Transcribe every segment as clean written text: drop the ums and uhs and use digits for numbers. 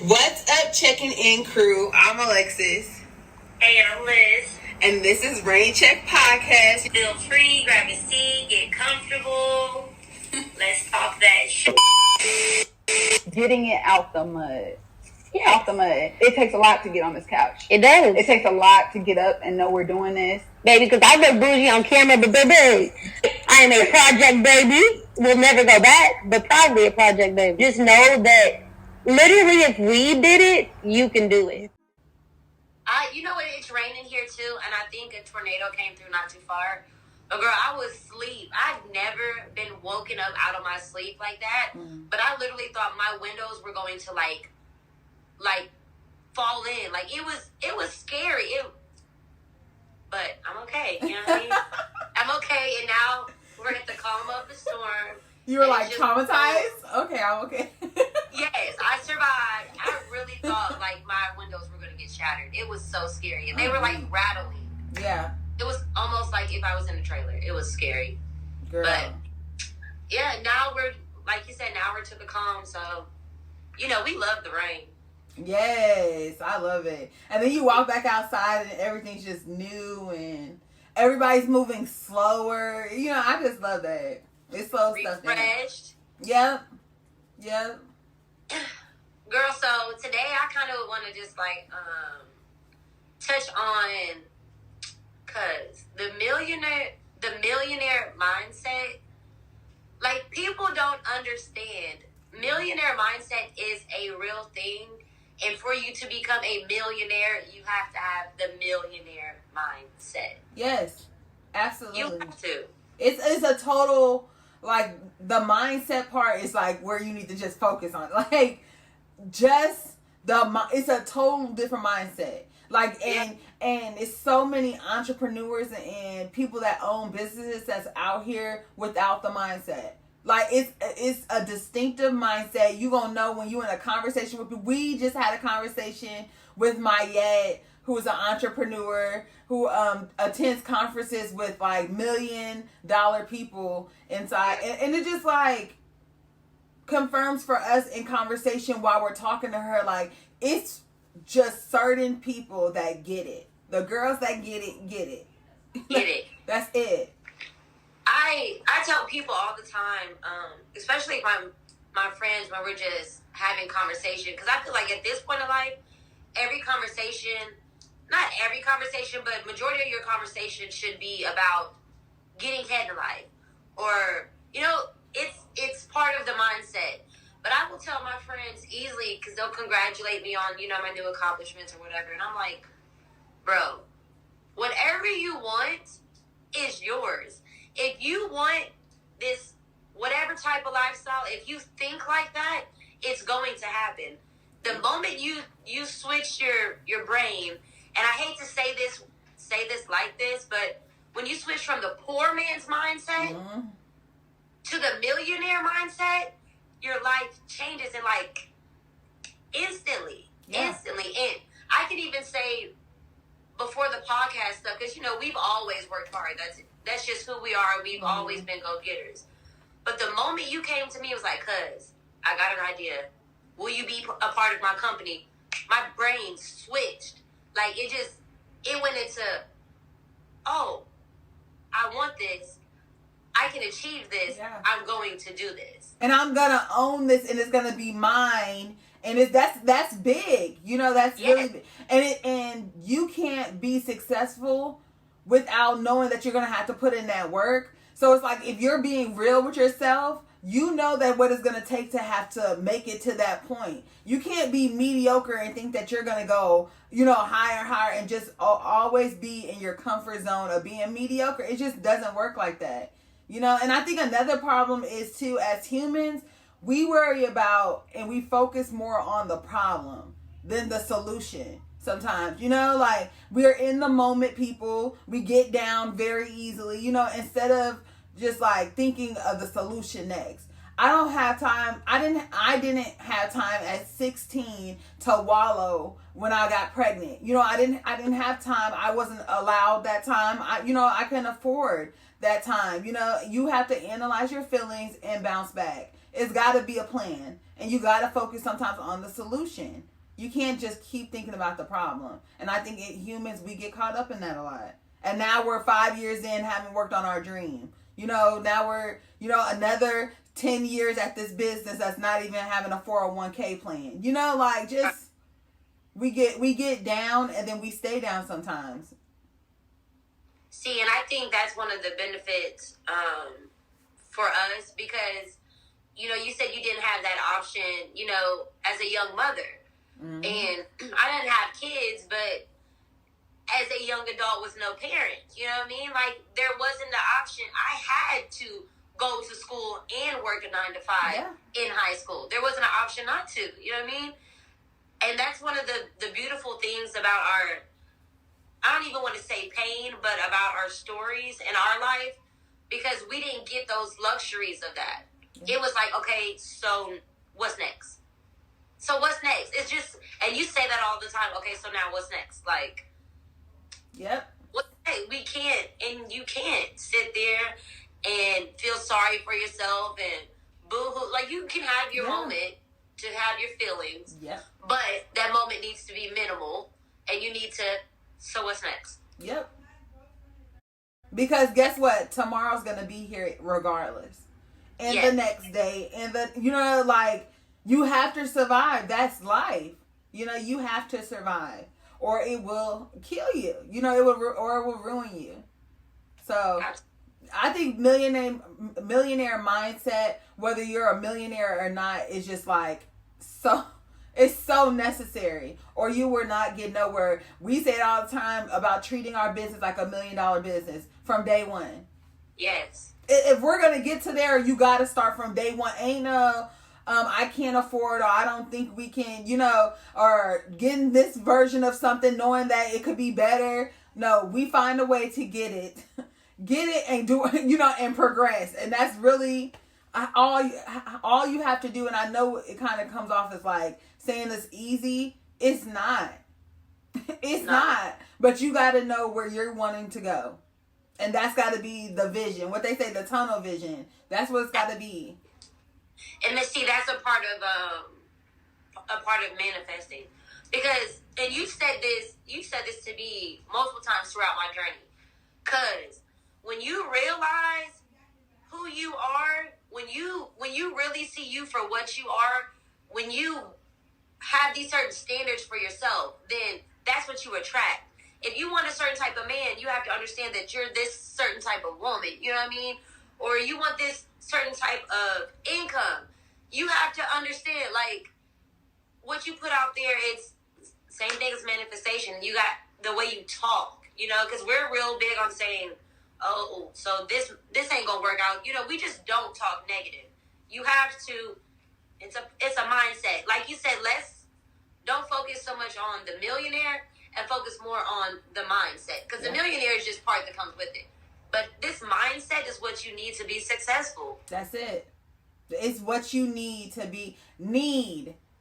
What's up, checking in crew? I'm Alexis. Hey, I'm Liz. And this is Rain Check Podcast. Feel free, grab a seat, get comfortable. Let's talk that shit. Getting it out the mud. Out the mud. It takes a lot to get on this couch. It does. It takes a lot to get up and know we're doing this. Baby, because I look bougie on camera, but baby, I am a project baby. We'll never go back, but probably a project baby. Just know that literally if we did it, you can do it. You know what? It's raining here too, and I think a tornado came through not too far. But girl, I was asleep. I've never been woken up out of my sleep like that. But I literally thought my windows were going to like fall in. Like it was scary. But I'm okay. You know what I mean? I'm okay, and now we're at the calm of the storm. You were like traumatized? Okay, I'm okay. Yes, I survived. I really thought like my windows were gonna get shattered. It was so scary, and they were like rattling. Yeah. It was almost like if I was in a trailer. It was scary. Girl. But yeah, now we're like you said. Now we're to the calm. So we love the rain. Yes, I love it. And then you walk back outside and everything's just new and everybody's moving slower. I just love that. It slows stuff down. Refreshed. Yep. Girl, so today I kind of want to just touch on cause the millionaire mindset. Like people don't understand. Millionaire mindset is a real thing. And for you to become a millionaire, you have to have the millionaire mindset. Yes, absolutely. You have to. It's a total, like, the mindset part is, like, where you need to just focus on. Like, it's a total different mindset. Like, and it's so many entrepreneurs and people that own businesses that's out here without the mindset. Like, it's a distinctive mindset. You gonna know when you in a conversation with people. We just had a conversation with Mayette, who is an entrepreneur, who attends conferences with, like, $1 million people inside. And it just, like, confirms for us in conversation while we're talking to her, like, it's just certain people that get it. The girls that get it. Get it. That's it. I tell people all the time, especially my friends when we're just having conversation, because I feel like at this point in life, every conversation, not every conversation, but majority of your conversation should be about getting ahead in life, or it's part of the mindset. But I will tell my friends easily because they'll congratulate me on my new accomplishments or whatever, and I'm like, bro, whatever you want is yours. If you want this, whatever type of lifestyle, if you think like that, it's going to happen. The moment you switch your brain, and I hate to say this like this, but when you switch from the poor man's mindset to the millionaire mindset, your life changes in like instantly. And I could even say before the podcast stuff, because we've always worked hard. That's just who we are. We've always been go-getters. But the moment you came to me, it was like, cuz, I got an idea. Will you be a part of my company? My brain switched. Like, it went into, oh, I want this. I can achieve this. Yeah. I'm going to do this. And I'm going to own this, and it's going to be mine. And that's big. That's really big. And you can't be successful without knowing that you're going to have to put in that work. So it's like, if you're being real with yourself, you know that what it's going to take to have to make it to that point. You can't be mediocre and think that you're going to go, higher and just always be in your comfort zone of being mediocre. It just doesn't work like that. And I think another problem is too, as humans, we worry about and we focus more on the problem than the solution. Sometimes, like, we're in the moment, people. We get down very easily, instead of just like thinking of the solution next. I don't have time. I didn't have time at 16 to wallow when I got pregnant. I didn't have time. I wasn't allowed that time. I couldn't afford that time. You have to analyze your feelings and bounce back. It's got to be a plan. And you got to focus sometimes on the solution. You can't just keep thinking about the problem. And I think humans, we get caught up in that a lot. And now we're 5 years in, having worked on our dream. You know, now we're, you know, another 10 years at this business that's not even having a 401k plan. You know, like, just, we get down and then we stay down sometimes. See, and I think that's one of the benefits for us because, you know, you said you didn't have that option, you know, as a young mother. Mm-hmm. And I didn't have kids, but as a young adult with no parents, you know what I mean? Like, there wasn't the option. I had to go to school and work a 9 to 5 in high school. There wasn't an option not to, you know what I mean? And that's one of the beautiful things about our, I don't even want to say pain, but about our stories in our life, because we didn't get those luxuries of that. It was like, okay, so what's next? So what's next? It's just, and you say that all the time. Okay, so now what's next? Like, we can't, and you can't sit there and feel sorry for yourself and boo-hoo. Like, you can have your moment to have your feelings, but that moment needs to be minimal, and you need to, so what's next? Because guess what? Tomorrow's going to be here regardless. And the next day, and you know, like, you have to survive. That's life. You know, you have to survive, or it will kill you. You know, it will ruin you. So, I think millionaire mindset, whether you're a millionaire or not, is just like it's so necessary. Or you will not get nowhere. We say it all the time about treating our business like $1 million business from day one. Yes. If we're gonna get to there, you got to start from day one. Ain't no I can't afford, or I don't think we can, you know, or getting this version of something knowing that it could be better. No, we find a way to get it and do, you know, and progress. And that's really all you have to do. And I know it kind of comes off as like saying it's easy. It's not. It's not. But you got to know where you're wanting to go. And that's got to be the vision. What they say, the tunnel vision. That's what it's got to be. And see, that's a part of manifesting, because, and you said this to me multiple times throughout my journey, because when you realize who you are, when you really see you for what you are, when you have these certain standards for yourself, then that's what you attract. If you want a certain type of man, you have to understand that you're this certain type of woman, you know what I mean? Or you want this certain type of income. You have to understand, like, what you put out there, it's same thing as manifestation. You got the way you talk, you know, because we're real big on saying, oh, so this ain't gonna work out. You know, we just don't talk negative. You have to, it's a mindset. Like you said, don't focus so much on the millionaire and focus more on the mindset. Because the millionaire is just part that comes with it. But this mindset is what you need to be successful. That's it. It's what you need to be.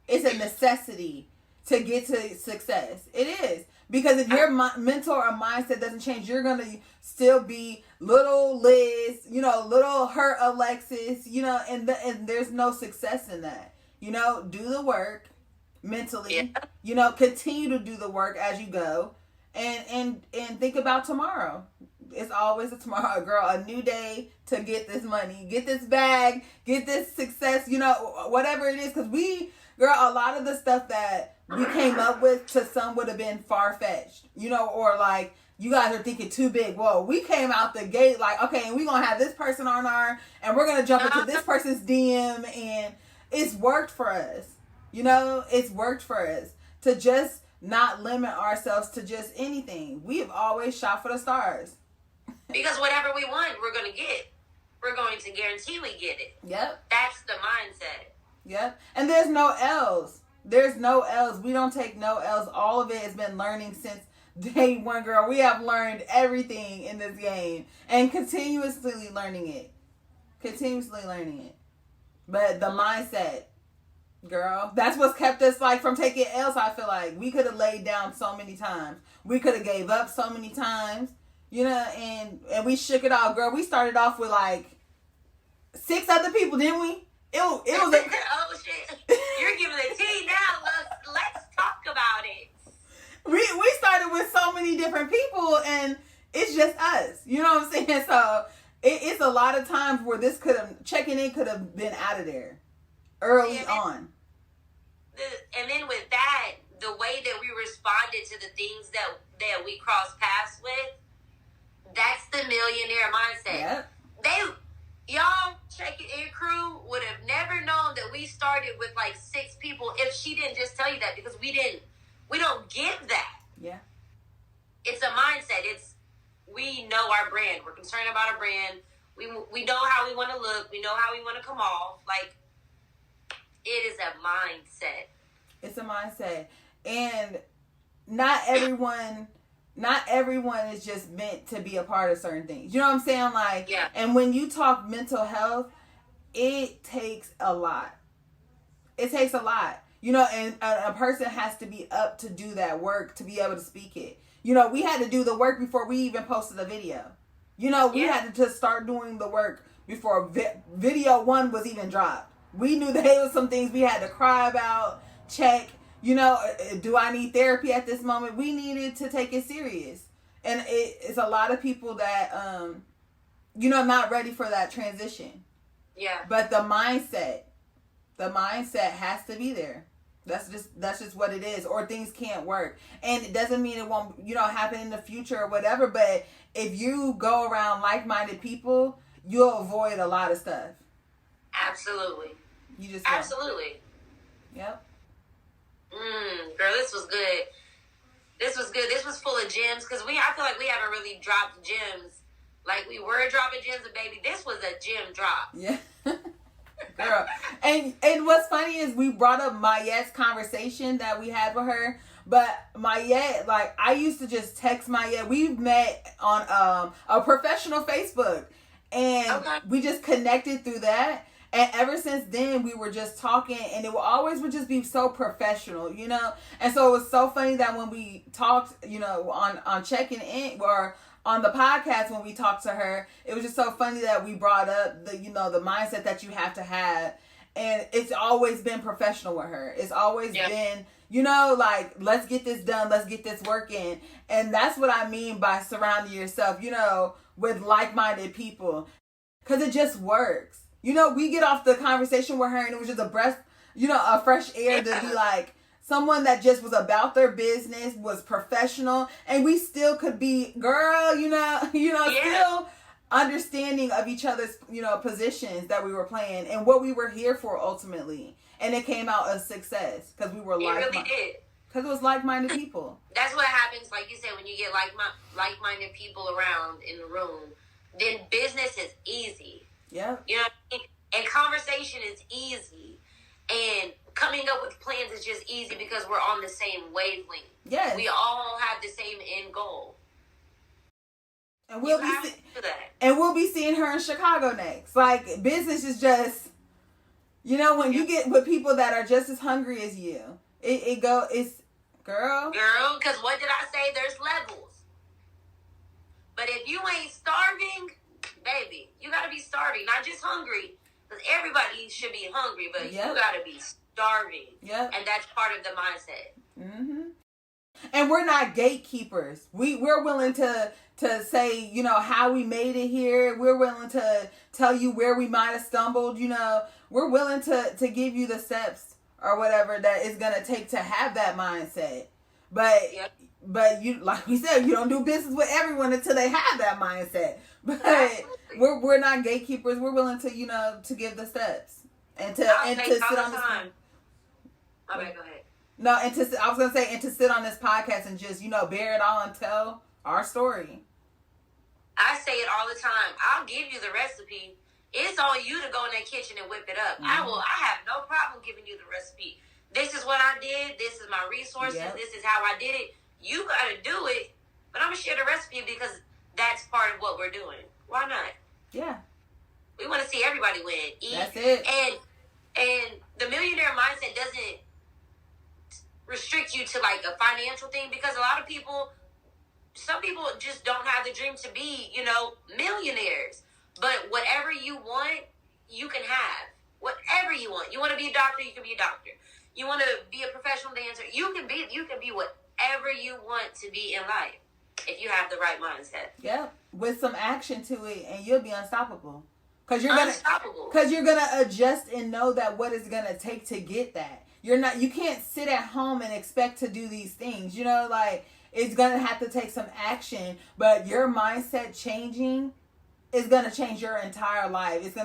It's a necessity to get to success. It is. Because if your mental or mindset doesn't change, you're going to still be little Liz, you know, little her Alexis, you know, and there's no success in that. You know, do the work mentally, you know, continue to do the work as you go, and think about tomorrow. It's always a tomorrow, girl, a new day to get this money, get this bag, get this success, you know, whatever it is. Because a lot of the stuff that we came up with to some would have been far-fetched, you know, or like, you guys are thinking too big. Whoa, we came out the gate like, okay, and we're going to have this person and we're going to jump into this person's DM, and it's worked for us. You know, it's worked for us to just not limit ourselves to just anything. We have always shot for the stars. Because whatever we want, we're going to get. We're going to guarantee we get it. Yep. That's the mindset. Yep. And there's no L's. There's no L's. We don't take no L's. All of it has been learning since day one, girl. We have learned everything in this game and continuously learning it. But the mindset, girl, that's what's kept us like from taking L's. I feel like we could have laid down so many times. We could have gave up so many times. You know, and we shook it off, girl. We started off with like 6 other people, didn't we? it was oh shit! You're giving the tea now. Let's talk about it. We started with so many different people, and it's just us. You know what I'm saying? So it's a lot of times where this checking in could have been out of there early on. And then with that, the way that we responded to the things that we crossed paths with, that's the millionaire mindset. Yep. Y'all check-it in crew would have never known that we started with like 6 people if she didn't just tell you that, because we don't give that. Yeah. It's a mindset. We know our brand. We're concerned about our brand. We know how we want to look. We know how we want to come off. Like, it is a mindset. It's a mindset. And not everyone is just meant to be a part of certain things. You know what I'm saying? Like, yeah. And when you talk mental health, it takes a lot. It takes a lot. You know, and a person has to be up to do that work to be able to speak it. You know, we had to do the work before we even posted a video. You know, we had to just start doing the work before video 1 was even dropped. We knew that there was some things we had to cry about, check. You know, do I need therapy at this moment? We needed to take it serious. And it's a lot of people that, you know, not ready for that transition. Yeah. But the mindset has to be there. That's just what it is. Or things can't work. And it doesn't mean it won't, you know, happen in the future or whatever. But if you go around like-minded people, you'll avoid a lot of stuff. Absolutely. You just absolutely. Yep. Girl, this was good. This was full of gems, because I feel like we haven't really dropped gems like we were dropping gems, and baby, this was a gem drop. Yeah. Girl. And what's funny is we brought up Mayette's conversation that we had with her. But Mayette, like, I used to just text Mayette. We've met on a professional Facebook. And we just connected through that. And ever since then, we were just talking. And it would just be so professional, you know. And so it was so funny that when we talked, you know, on checking in, or on the podcast when we talked to her, it was just so funny that we brought up the, you know, the mindset that you have to have. And it's always been professional with her. It's always been, you know, like, let's get this done. Let's get this working. And that's what I mean by surrounding yourself, you know, with like-minded people. Because it just works. You know, we get off the conversation with her and it was just a breath, you know, a fresh air to be like, someone that just was about their business, was professional, and we still could be, girl, you know, still understanding of each other's, you know, positions that we were playing and what we were here for ultimately. And it came out a success because we were really did. Because it was like-minded people. That's what happens, like you said, when you get like-minded people around in the room, then business is easy. Yeah. You know what I mean? And conversation is easy. And coming up with plans is just easy because we're on the same wavelength. Yes. We all have the same end goal. And we'll be seeing her in Chicago next. Like, business is just, you know, when you get with people that are just as hungry as you, it's girl, because what did I say? There's levels. But if you ain't starving, baby, you gotta be starving, not just hungry. Because everybody should be hungry, but you gotta be starving. Yeah. And that's part of the mindset. Mm-hmm. And we're not gatekeepers. We're willing to say, you know, how we made it here. We're willing to tell you where we might have stumbled, you know. We're willing to give you the steps or whatever that is going to take to have that mindset. But you, like we said, you don't do business with everyone until they have that mindset. But we're not gatekeepers. We're willing to, you know, to give the steps and to sit on this. My bad, go ahead. No, I was gonna say, and to sit on this podcast and just, you know, bear it all and tell our story. I say it all the time. I'll give you the recipe. It's on you to go in that kitchen and whip it up. Mm-hmm. I have no problem giving you the recipe. This is what I did. This is my resources. Yep. This is how I did it. You gotta do it. But I'm gonna share the recipe because that's part of what we're doing. Why not? Yeah. We want to see everybody win. That's it. And the millionaire mindset doesn't restrict you to like a financial thing, because a lot of people, some people just don't have the dream to be, you know, millionaires. But whatever you want, you can have. whatever you want. You want to be a doctor, you can be a doctor. You want to be a professional dancer, you can be whatever you want to be in life if you have the right mindset. Yep, with some action to it, and you'll be unstoppable. Cause you're gonna adjust and know that what it's gonna take to get that. You can't sit at home and expect to do these things. You know, like it's gonna have to take some action. But your mindset changing is gonna change your entire life. It's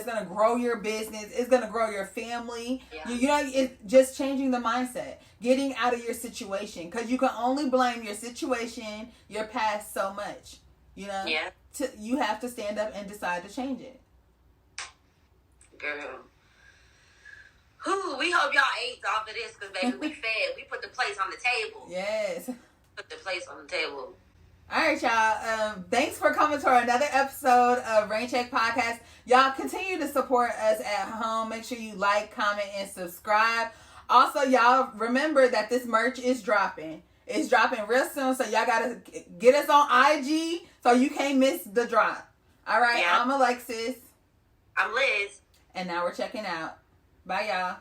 gonna grow your business. It's gonna grow your family. Yeah. You know, it's just changing the mindset, getting out of your situation. Because you can only blame your situation, your past, so much. You know. Yeah. You have to stand up and decide to change it. Girl. We hope y'all ate off of this because, baby, we fed. We put the plates on the table. Yes. Put the plates on the table. All right, y'all. Thanks for coming to another episode of Rain Check Podcast. Y'all continue to support us at home. Make sure you like, comment, and subscribe. Also, y'all remember that this merch is dropping. It's dropping real soon, so y'all gotta get us on IG so you can't miss the drop. All right, yeah. I'm Alexis. I'm Liz. And now we're checking out. Bye, y'all.